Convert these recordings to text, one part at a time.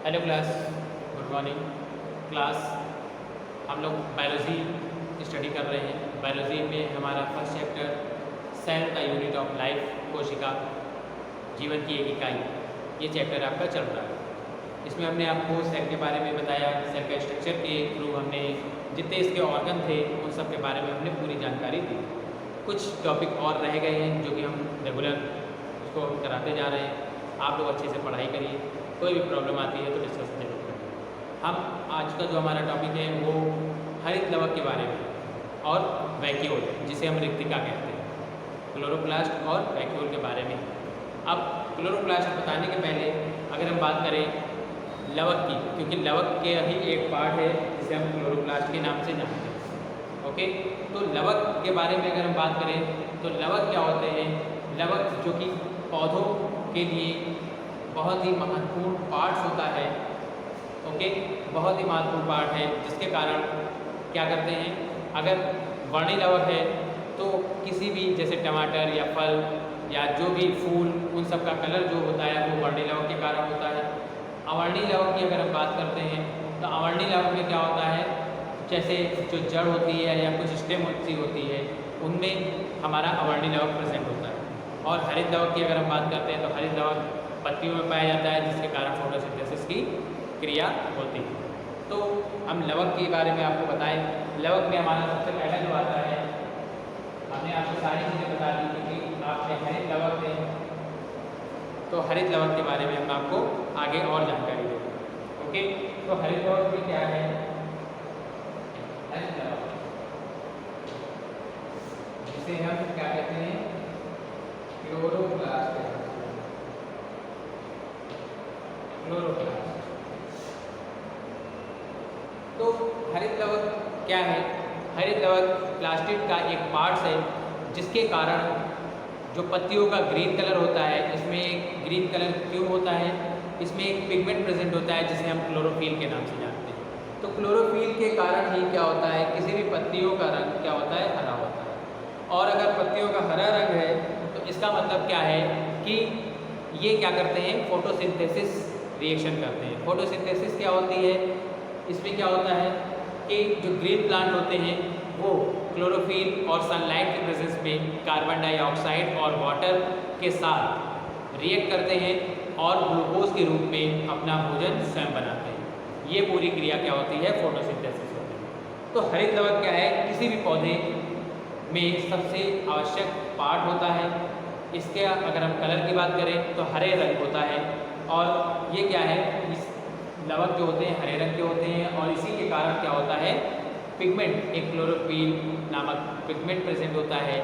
Hello class, good morning class. हम लोग biology study कर रहे हैं। बायोलॉजी में हमारा first chapter cell the unit of life, कोशिका जीवन की एक इकाई, ये चैप्टर आपका चल रहा है। इसमें हमने आपको सेल के बारे में बताया। सेल के स्ट्रक्चर के थ्रू हमने जितने इसके ऑर्गन थे उन सब के बारे में हमने पूरी जानकारी दी। कुछ टॉपिक और रह गए हैं जो कि हम रेगुलर उसको कराते जा रहे हैं। आप लोग अच्छे से पढ़ाई करिए, कोई भी प्रॉब्लम आती है तो डिस्कस जरूर करिए। हम आज का जो हमारा टॉपिक है वो हरित लवक के बारे में और वैक्यूल, जिसे हम रिक्तिका कहते हैं, क्लोरोप्लास्ट और वैक्यूल के बारे में। अब क्लोरोप्लास्ट बताने के पहले अगर हम बात करें लवक की, क्योंकि लवक के ही एक पार्ट है जिसे हम क्लोरोप्लास्ट के नाम से जानते हैं। ओके, तो लवक के बारे में अगर हम बात करें तो लवक क्या होते हैं। लवक जो कि पौधों के लिए बहुत ही महत्वपूर्ण पार्ट्स होता है। ओके, बहुत ही महत्वपूर्ण पार्ट है, जिसके कारण क्या करते हैं, अगर वर्णी लवक है तो किसी भी जैसे टमाटर या फल या जो भी फूल, उन सब का कलर जो होता है वो वर्णी लवक के कारण होता है। अवर्णी लवक की अगर हम बात करते हैं तो अवर्णी लवक में क्या होता है, जैसे जो जड़ होती है या कुछ स्टेम होती है उनमें हमारा अवर्णी लवक प्रेजेंट होता है। और हरित लवक की अगर हम बात करते हैं तो हरित लवक पत्तियों में पाया जाता है, जिसके कारण फोटोसिंथेसिस की क्रिया होती है। तो हम लवक के बारे में आपको बताएं। लवक में हमारा सबसे पहला जो आता है, हमने आपको सारी चीज़ें बता दी क्योंकि आपने हरित लवक थे, तो हरित लवक के बारे में हम आपको आगे और जानकारी देंगे। ओके, तो हरित लवक में क्या है, हरित लवक जिसे हम क्या कहते हैं, क्लोरोप्लास्ट कहते हैं। क्लोरोप्लास्ट। तो हरित लवक क्या है, हरित लवक प्लास्टिड का एक पार्ट है जिसके कारण जो पत्तियों का ग्रीन कलर होता है, इसमें एक ग्रीन कलर क्यों होता है, इसमें एक पिगमेंट प्रेजेंट होता है जिसे हम क्लोरोफिल के नाम से जानते हैं। तो क्लोरोफिल के कारण ही क्या होता है, किसी भी पत्तियों का रंग क्या होता है, हरा होता है। और अगर पत्तियों का हरा रंग है तो इसका मतलब क्या है कि ये क्या करते हैं, फोटोसिंथेसिस रिएक्शन करते हैं। फोटोसिंथेसिस क्या होती है, इसमें क्या होता है कि जो ग्रीन प्लांट होते हैं वो क्लोरोफिल और सनलाइट के प्रेजेंस में कार्बन डाइऑक्साइड और वाटर के साथ रिएक्ट करते हैं और ग्लूकोज के रूप में अपना भोजन स्वयं बनाते हैं। ये पूरी क्रिया क्या होती है, फोटोसिंथेसिस होती है। तो हरित लवक क्या है, किसी भी पौधे में सबसे आवश्यक पार्ट होता है। इसके अगर हम कलर की बात करें तो हरे रंग होता है, और ये क्या है, इस लवक जो होते हैं हरे रंग के होते हैं, और इसी के कारण क्या होता है, पिगमेंट, एक क्लोरोफिल नामक पिगमेंट प्रेजेंट होता है।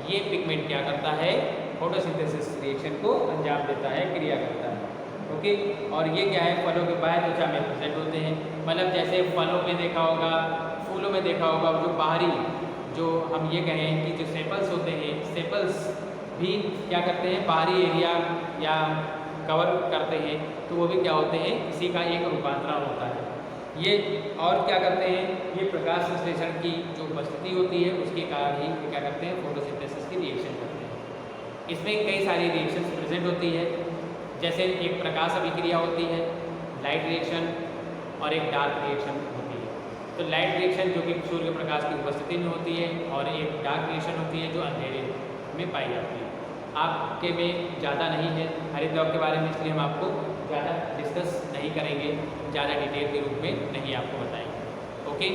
ये पिगमेंट क्या करता है, फोटोसिंथेसिस रिएक्शन को अंजाम देता है, क्रिया करता है। ओके, और ये क्या है, फलों के बाहर त्वचा में प्रेजेंट होते हैं। मतलब जैसे फलों में देखा होगा, फूलों में देखा होगा, जो बाहरी जो हम ये कहें कि जो सेपल्स होते हैं, सेपल्स भी क्या करते हैं, बाहरी एरिया या कवर करते हैं, तो वो भी क्या होते हैं, इसी का एक रूपांतरण होता है ये। और क्या करते हैं, ये प्रकाश संश्लेषण की जो उपस्थिति होती है उसके कारण ही क्या करते हैं, फोटोसिंथेसिस की रिएक्शन करते हैं। इसमें कई सारी रिएक्शंस प्रेजेंट होती है, जैसे एक प्रकाश अभिक्रिया होती है, लाइट रिएक्शन, और एक डार्क रिएक्शन होती है। तो लाइट रिएक्शन जो कि सूर्य प्रकाश की उपस्थिति में होती है, और एक डार्क रिएक्शन होती है जो अंधेरे में पाई जाती है। आपके में ज़्यादा नहीं है हरित लवक के बारे में, इसलिए हम आपको ज़्यादा डिस्कस नहीं करेंगे, ज़्यादा डिटेल के रूप में नहीं आपको बताएंगे। ओके,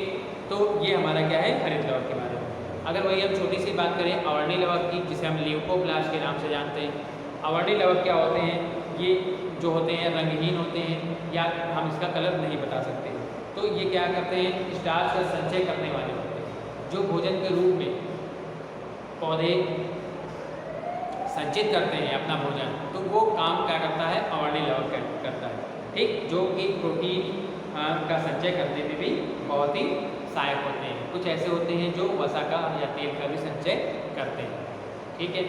तो ये हमारा क्या है, हरित लवक के बारे में। अगर वही हम छोटी सी बात करें अवर्णी लवक की, जिसे हम ल्यूकोप्लास्ट के नाम से जानते हैं। अवर्णी लवक क्या होते हैं, ये जो होते हैं रंगहीन होते हैं, या हम इसका कलर नहीं बता सकते। तो ये क्या करते हैं, स्टार्च का संचय करने वाले होते हैं, जो भोजन के रूप में पौधे संचित करते हैं अपना भोजन, तो वो काम क्या करता है, अवर्णी लवक करता है। ठीक, जो कि प्रोटीन का संचय करने में भी बहुत ही सहायक होते हैं। कुछ ऐसे होते हैं जो वसा का या तेल का भी संचय करते हैं। ठीक है,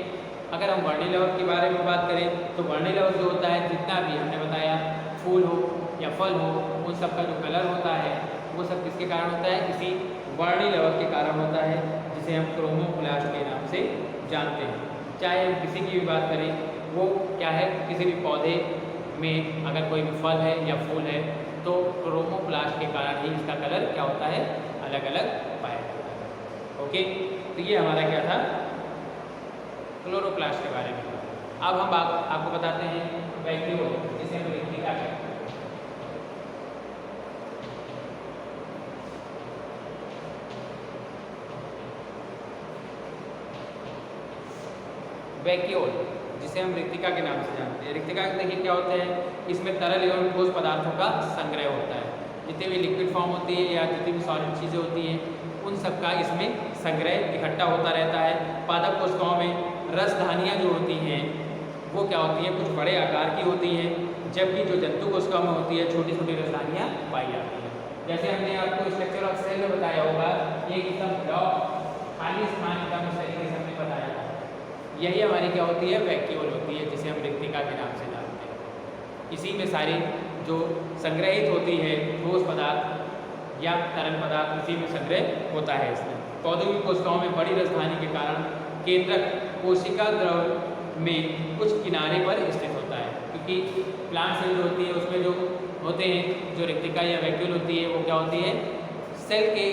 अगर हम वर्णी लवक के बारे में बात करें तो वर्णी लवक जो होता है, जितना भी हमने बताया, फूल हो या फल हो, उन सब का जो कलर होता है वो सब किसके कारण होता है, इसी वर्णी लवक के कारण होता है, जिसे हम क्रोमोप्लास्ट के नाम से जानते हैं। चाहे हम किसी की भी बात करें, वो क्या है, किसी भी पौधे में अगर कोई भी फल है या फूल है तो क्रोमोप्लास्ट के कारण ही इसका कलर क्या होता है, अलग अलग पाया जाता है। ओके, तो ये हमारा क्या था, क्लोरोप्लास्ट के बारे में। अब हम आपको बताते हैं वैक्यूल, जिसे हम रिक्तिका कहते हैं। वैक्यूल जिसे हम रिक्तिका के नाम से जानते हैं। रिक्तिका देखिए क्या होता है, इसमें तरल एवं ठोस पदार्थों का संग्रह होता है। जितने भी लिक्विड फॉर्म होती है या जितनी भी सॉलिड चीज़ें होती हैं उन सब का इसमें संग्रह इकट्ठा होता रहता है। पादप कोशिकाओं में रसधानियाँ जो होती हैं वो क्या होती हैं, कुछ बड़े आकार की होती हैं, जबकि जो जंतु कोशिकाओं में होती है छोटी छोटी रसधानियाँ पाई जाती हैं। जैसे हमने आपको स्ट्रक्चर ऑफ सेल में बताया होगा, ये एकदम ब्लॉक खाली स्थान एकदम इस तरीके से हमने बताया था। यही हमारी क्या होती है, वैक्यूल होती है, जिसे हम रिक्तिका के नाम से जानते हैं। इसी में सारी जो संग्रहित होती है ठोस पदार्थ या तरल पदार्थ, इसी में संग्रह होता है। इसमें पौधों की कोशिकाओं में बड़ी रसधानी के कारण केंद्रक कोशिका द्रव में कुछ किनारे पर स्थित होता है, क्योंकि प्लांट सेल जो होती है उसमें जो होते हैं, जो रिक्तिका या वैक्यूल होती है वो क्या होती है, सेल के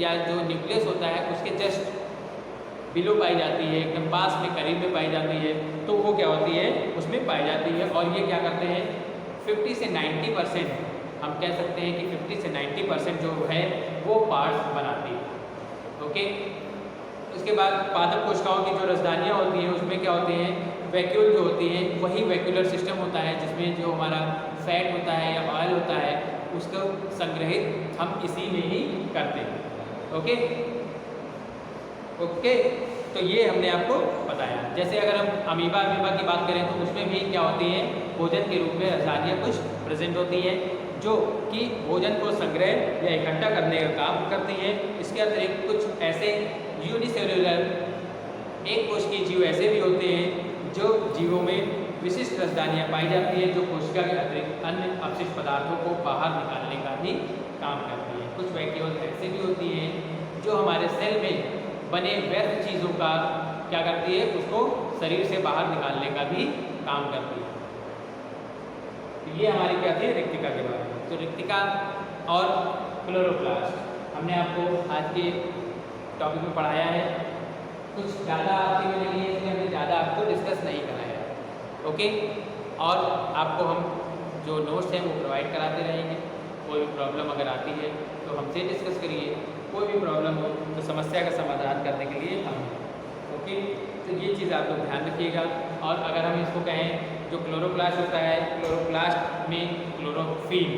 या जो न्यूक्लियस होता है उसके जस्ट बिलो पाई जाती है, एकदम पास में करीब में पाई जाती है, तो वो क्या होती है उसमें पाई जाती है। और ये क्या करते हैं 50 से 90% हम कह सकते हैं कि 50 से 90% जो है वो पार्ट्स बनाती है। ओके, उसके बाद पादप कोशिकाओं की जो रसधानियाँ होती हैं उसमें क्या होते हैं, वैक्यूल जो होती हैं वही वैक्यूलर सिस्टम होता है, जिसमें जो हमारा फैट होता है या ऑयल होता है उसको संग्रहित हम इसी में ही करते हैं। ओके ओके, तो ये हमने आपको बताया। जैसे अगर हम अमीबा की बात करें तो उसमें भी क्या होती है, भोजन के रूप में रसायनियाँ कुछ प्रेजेंट होती हैं जो कि भोजन को संग्रह या इकट्ठा करने का काम करती है। इसके अतिरिक्त कुछ ऐसे यूनिसेलुलर एक कोश के जीव ऐसे भी होते हैं जो जीवों में विशिष्ट रसदानियाँ पाई जाती है, जो कोशिका के अतिरिक्त अन्य अपशिष्ट पदार्थों को बाहर निकालने का भी काम करती है। कुछ वैक्यूल ऐसे भी होती हैं जो हमारे सेल में बने व्यर्थ चीज़ों का क्या करती है, उसको शरीर से बाहर निकालने का भी काम करती है। तो ये हमारी क्या थी, रिक्तिका के बारे में। तो रिक्तिका और क्लोरोप्लास्ट हमने आपको आज के टॉपिक में पढ़ाया है। कुछ ज़्यादा आपके में नहीं है, इसलिए हमने ज़्यादा आपको डिस्कस नहीं कराया। ओके, और आपको हम जो नोट्स हैं वो प्रोवाइड कराते रहेंगे। कोई भी प्रॉब्लम अगर आती है तो हमसे डिस्कस करिए, कोई भी प्रॉब्लम हो तो समस्या का समाधान करने के लिए हम। ओके, तो ये चीज़ आप लोग ध्यान रखिएगा। और अगर हम इसको कहें, जो क्लोरोप्लास्ट होता है, क्लोरोप्लास्ट में क्लोरोफिल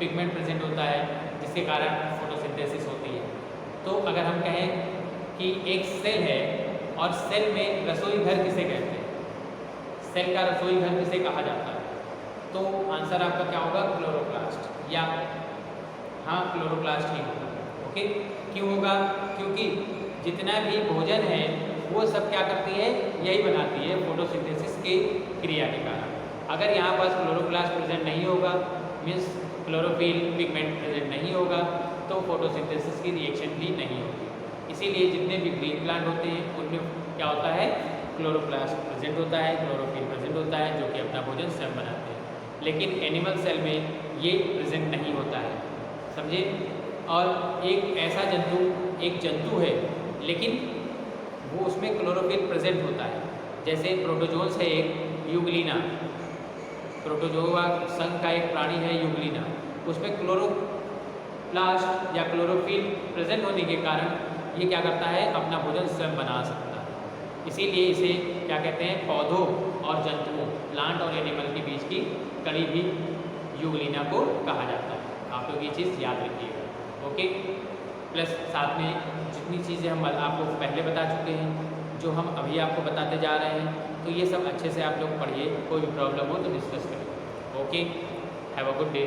पिगमेंट प्रेजेंट होता है, जिसके कारण फोटोसिंथेसिस होती है। तो अगर हम कहें कि एक सेल है और सेल में रसोई घर किसे कहते हैं, सेल का रसोई घर किसे कहा जाता है, तो आंसर आपका क्या होगा, क्लोरोप्लास्ट, या हाँ क्लोरोप्लास्ट ही होगा। ओके, क्यों होगा, क्योंकि जितना भी भोजन है वो सब क्या करती है, यही बनाती है फोटोसिंथेसिस की क्रिया के कारण। अगर यहाँ पास क्लोरोप्लास्ट प्रेजेंट नहीं होगा, मीन्स क्लोरोफिल पिगमेंट प्रेजेंट नहीं होगा, तो फोटोसिंथेसिस की रिएक्शन भी नहीं होगी। इसीलिए जितने भी ग्रीन प्लांट होते हैं उनमें क्या होता है, क्लोरोप्लास्ट प्रेजेंट होता है, क्लोरोफिल प्रेजेंट होता है, जो कि अपना भोजन स्वयं बनाते हैं। लेकिन एनिमल सेल में ये प्रेजेंट नहीं होता है, समझे। और एक ऐसा जंतु, एक जंतु है लेकिन वो उसमें क्लोरोफिल प्रेजेंट होता है, जैसे प्रोटोजोन्स है एक यूग्लिना, प्रोटोजोआ संघ का एक प्राणी है यूग्लिना, उसमें क्लोरोप्लास्ट या क्लोरोफिल प्रेजेंट होने के कारण ये क्या करता है, अपना भोजन स्वयं बना सकता है। इसीलिए इसे क्या कहते हैं, पौधों और जंतुओं, प्लांट और एनिमल के बीच की कड़ी भी यूग्लिना को कहा जाता है। आप लोग ये चीज़ याद रखिएगा। ओके, प्लस साथ में जितनी चीज़ें हम आपको पहले बता चुके हैं, जो हम अभी आपको बताते जा रहे हैं, तो ये सब अच्छे से आप लोग पढ़िए। कोई भी प्रॉब्लम हो तो डिस्कस करें। Okay, have a good day.